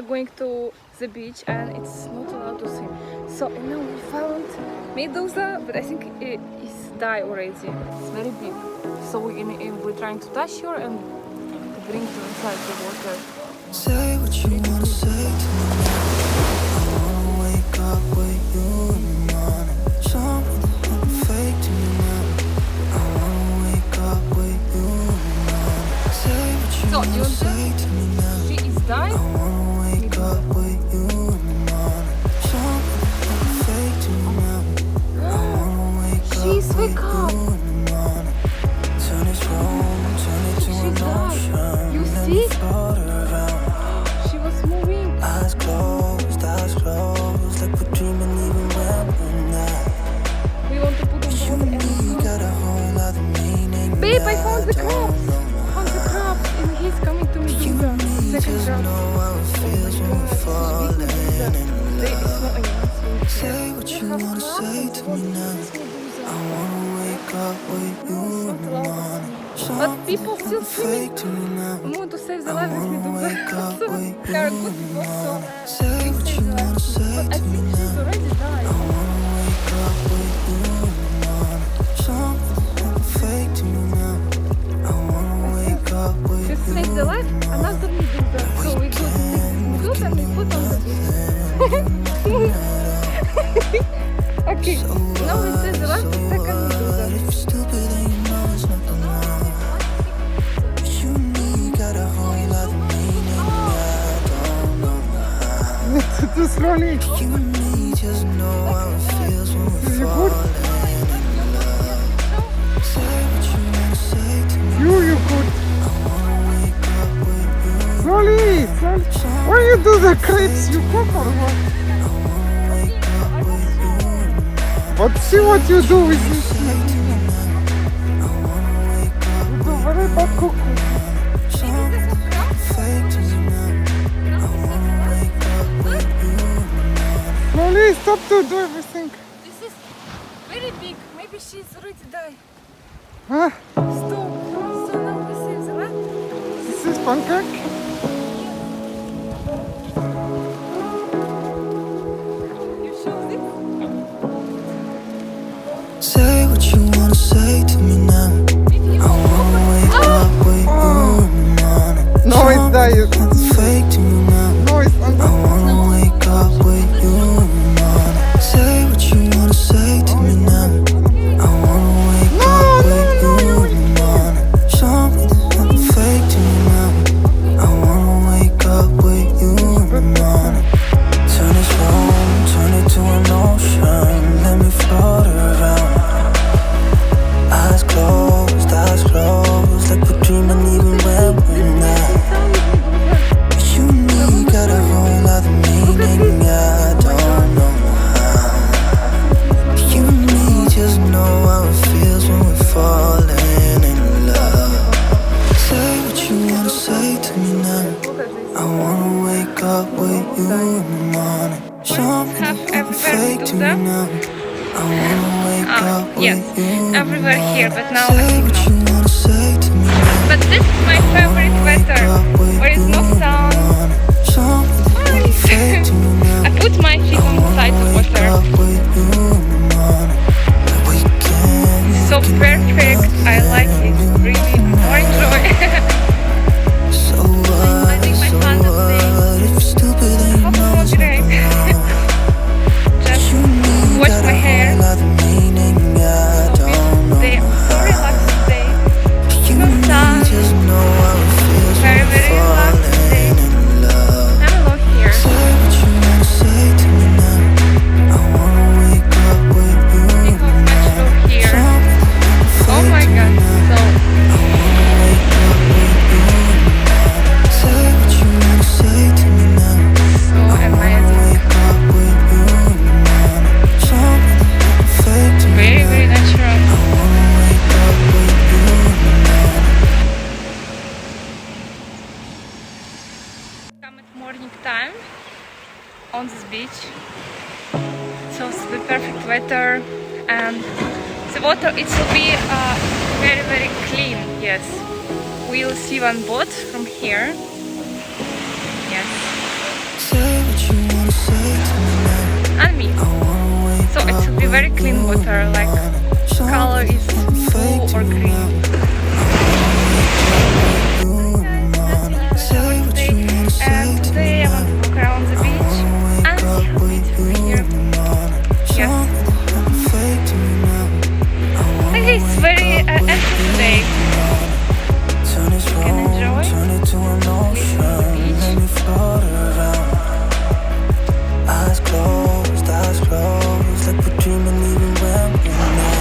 We're going to the beach and it's not allowed to swim. So now we found medusa, but I think it's died already. It's very big. So we're trying to touch her and to bring her inside the water. Say what you wanna say to me now. I wanna wake up with you in the morning. Something fake to me now. I wanna wake up with you in the morning. Say what you wanna say to me now. She is dying. I wanna wake up with you in the morning. Something fake to me now. I wanna wake up She's with wake you up. in the morning. Turn this room, turn it to an ocean. You Let see? me float around. She was moving. Eyes closed, like we're dreaming even when we're not. We want to put on You water and and me got a whole other meaning. babe, I found the crabs. Found the crabs and he's coming to me. You and me Second just crab. know how it feels when we're falling in love. Say what you wanna say to me now. I wanna wake up with you in the morning. But people still Fake swimming. to me now. We want to save the I life of wanna Medusa. wake up So with they you are in good the people, so morning. Say we what save you the life. wanna say But I to me think she's now. already died. I wanna wake up with you in the morning. Something fake to me now. I wanna wake up with To you save the life, in the morning. another Medusa. So we go to take Medusa and we put on the beach. Okay, now we save the life of second Medusa. If you're stupid then you know it's nothing wrong. You and me got a whole lot of meaning. I don't know how. Too slowly. You and me just know how it feels when we're falling in love. Say what you wanna say to me. You could. I wanna wake up with you. Slowly, slowly. Why you do the crepes? You cook or what? I wanna wake up with you in the morning. But see what you do with this. Say to me now. I wanna wake up You do very bad cooking. fake to me now. I wanna wake up with you in the morning. Slowly, stop to do everything. This is very big. Maybe she's already died. Huh? Stop. So now we save the life. This is pancake. You show this? Say what you wanna say to me now. I wanna wake up with you in the morning. No, it's diet. Something fake to me now. No, it's I under. wanna wake up with you in the morning. Say what you wanna say to me now. I wanna wake up with you in the morning. Something fake to me now. I wanna wake up with you in the morning. Turn this room, turn it to an ocean. Let me float around. Eyes closed, like we're dreaming even when we're not. You and me got a whole other meaning. I don't know how. You and me just know how it feels when we're falling in love. Say what you wanna say to me now. I wanna wake up with you in the morning. Something fake to me now. I wanna wake up yes, with you in the everywhere morning. here, but now Say I what think you wanna say to me now. But this is my favorite weather, where is no sun. Something fake to me now. I put my feet on the side of water. So perfect. I like it. Really more enjoy. I think my son is saying, oh, great. Just wash my hair. They are so relaxed day. No sun. Very, very relaxed day. I'm alone here. Think of natural here. Oh my god. So amazing. Very, very natural. Come at morning time on this beach. So it's the perfect weather and the water it will be very, very clean. Yes, we'll see one boat from here. Yes, Say what you wanna say to me now. And me. I wanna wake So it up should be with very you clean in the water, like morning. Show me color is there's nothing fake blue to or me green. now. I wanna wake up with you in the morning. Say what you wanna say And to me today I now. want to walk around the I beach wanna wake and see up how with you beautiful here. in the morning. Show Yes. me there's nothing fake to me now. I I wanna think it's wake very up with empty you today. in the morning. Turn this You can room, enjoy turn it to an living on the ocean. beach. Let me float around. Eyes closed, like we're dreaming even when we're not.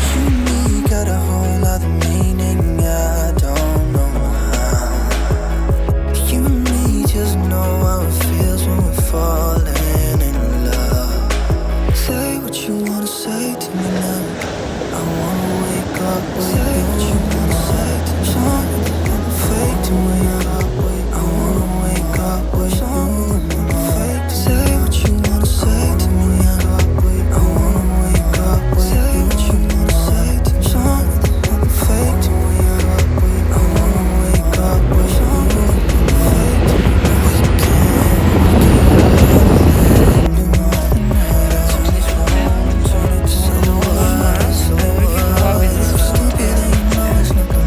You and me got a whole other meaning, I don't know how. You and me just know how it feels when we're falling in love. Say what you wanna say to me now. I wanna wake up with you. Say what you wanna say to me. Show me there's nothing fake to me. I wanna wake up with you. Say what you wanna say to me now. I wanna wake up with you. Say what you wanna say to me. Show me there's nothing fake to me. I wanna wake up with you. Fake to me. We can do nothing at all. Turn this room, turn it to an ocean. Love is Stupid and you know it's not the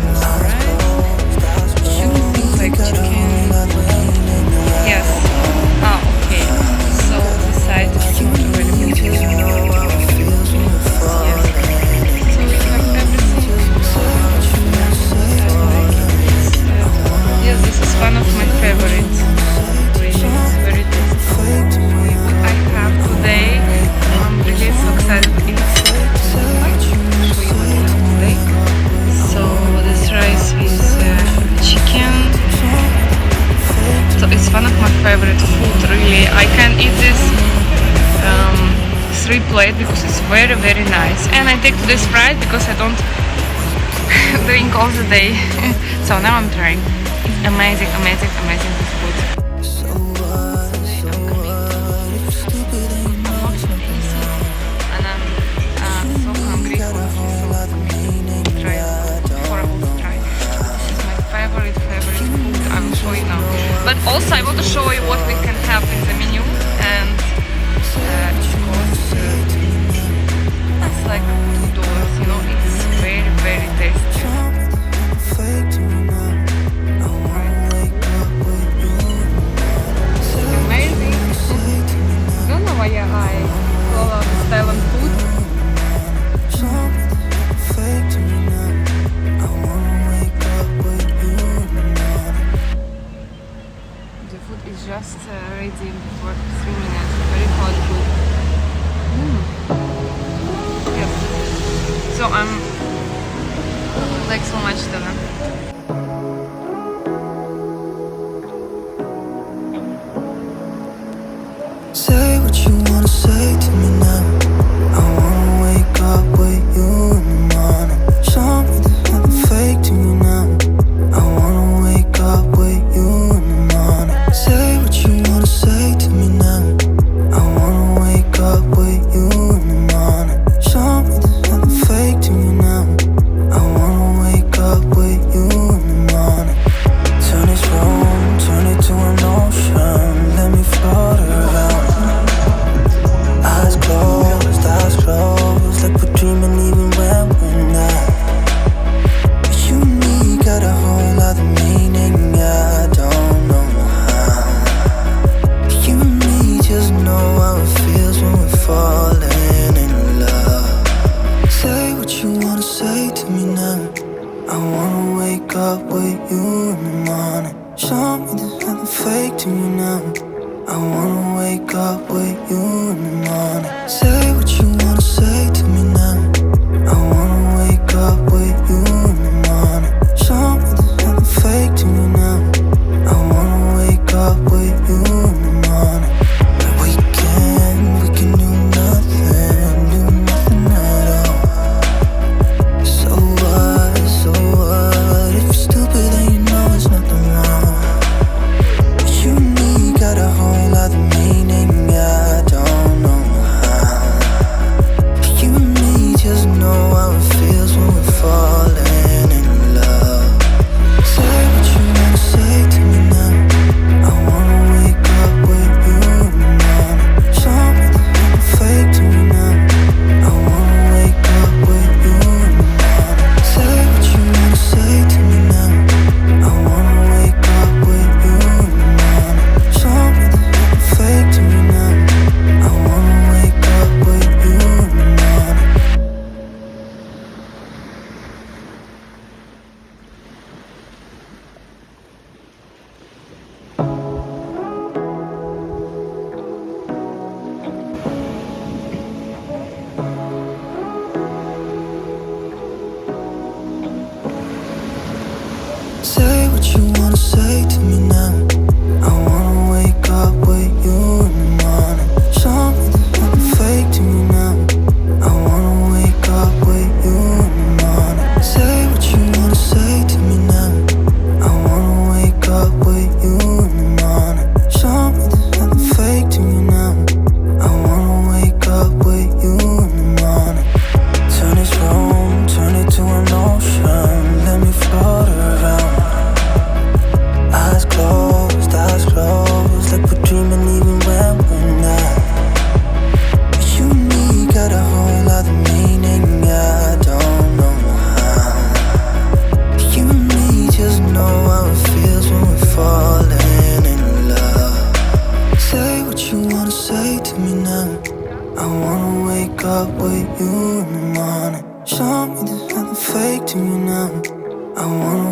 Shouldn't think like chicken. Yes. Ah, okay. So this side is not really beautiful. Yes. So we have everything. Yes, this is one of my favorites. Really, it's very tasty. What I have today, I'm really so excited to eat. I'll show you what I have today. So this rice is chicken. So it's one of my favorite food, really. I can eat this 3 plate because it's very, very nice. And I take today's Sprite because I don't drink all the day. So now I'm trying. It's amazing, amazing, amazing this food. And I'm so hungry for this. Try before I will try. This is my favorite food. I will show you now. But also I want to show you what we can have in the menu, and it's like $2. You know, it's very, very tasty. Amazing. Don't know why I love Thailand food. The food is just ready for 3 minutes. Very hot food. Yes. So I'm like so much Thailand. Say what you wanna say to me now. I wanna wake up with you in the morning. Show me there's nothing fake to me now. I wanna wake up with you in the morning. Say what you wanna say to me now. I wanna wake up with you in the morning. Show me there's nothing fake to me now. I wanna wake up with you in the morning. Turn this room, turn it to an ocean. Let me float around. Eyes closed, like we're dreaming even when we're not. You and me got a whole other meaning, I don't know how. You and me just know how it feels when we're falling in love. Say what you wanna say to me now. I wanna wake up with you in the morning. Show me there's nothing fake to me now. I wanna wake up with you in the morning. Say what you wanna say to me now. I wanna wake up with you in the morning. Show me there's nothing fake to me now. I wanna wake up with you in the morning. We can do nothing at all. So what? If you're stupid then you know it's nothing wrong. You and me got a whole other meaning, I don't up with you in the morning. Show me there's nothing fake to me now. I wanna